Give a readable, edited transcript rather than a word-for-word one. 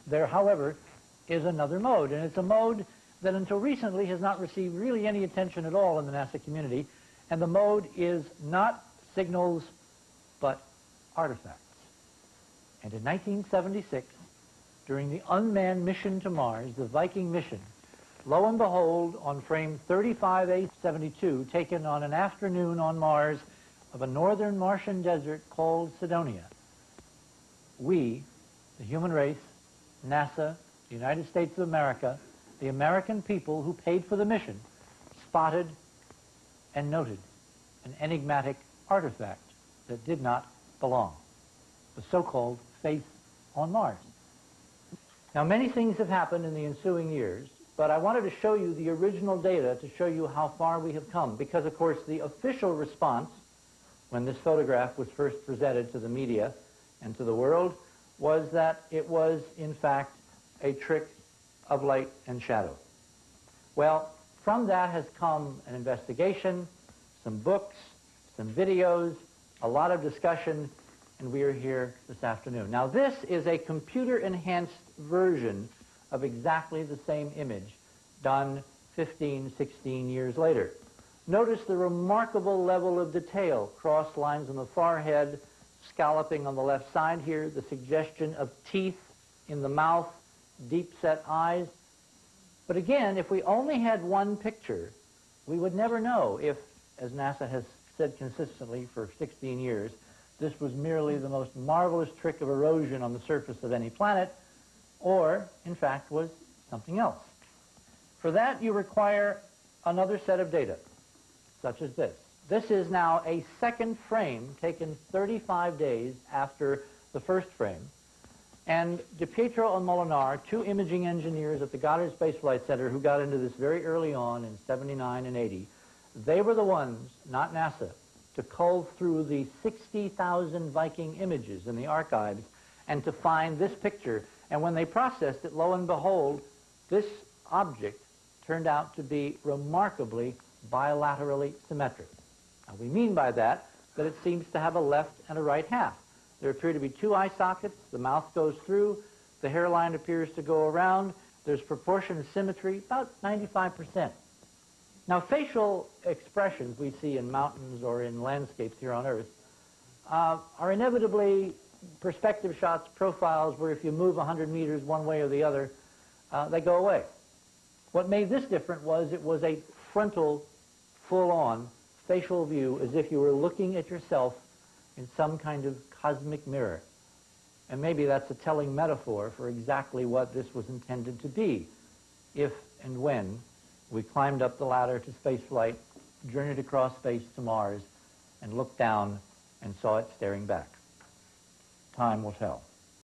There, however, is another mode, and it's a mode that until recently has not received really any attention at all in the NASA community, and the mode is not signals, but artifacts. And in 1976, during the unmanned mission to Mars, the Viking mission, lo and behold, on frame 35A72, taken on an afternoon on Mars of a northern Martian desert called Cydonia, we, the human race, NASA, the United States of America, the American people who paid for the mission, spotted and noted an enigmatic artifact that did not belong, the so-called face on Mars. Now, many things have happened in the ensuing years, but I wanted to show you the original data to show you how far we have come, because, of course, the official response when this photograph was first presented to the media and to the world was that it was, in fact, a trick of light and shadow. Well, from that has come an investigation, some books, some videos, a lot of discussion, and we are here this afternoon. Now, this is a computer-enhanced version of exactly the same image done 15, 16 years later. Notice the remarkable level of detail, cross lines on the forehead, scalloping on the left side here, the suggestion of teeth in the mouth, deep-set eyes. But again, if we only had one picture, we would never know if, as NASA has said consistently for 16 years, this was merely the most marvelous trick of erosion on the surface of any planet, or, in fact, was something else. For that, you require another set of data, such as this. This is now a second frame taken 35 days after the first frame. And DiPietro and Molinari, two imaging engineers at the Goddard Space Flight Center who got into this very early on in 79 and 80, they were the ones, not NASA, to cull through the 60,000 Viking images in the archives and to find this picture. And when they processed it, lo and behold, this object turned out to be remarkably bilaterally symmetric. Now, we mean by that it seems to have a left and a right half. There appear to be two eye sockets, the mouth goes through, the hairline appears to go around, there's proportion and symmetry, about 95%. Now, facial expressions we see in mountains or in landscapes here on Earth are inevitably perspective shots, profiles, where if you move 100 meters one way or the other, they go away. What made this different was it was a frontal, full-on facial view, as if you were looking at yourself in some kind of cosmic mirror. And maybe that's a telling metaphor for exactly what this was intended to be, if and when we climbed up the ladder to spaceflight, journeyed across space to Mars, and looked down and saw it staring back. Time will tell.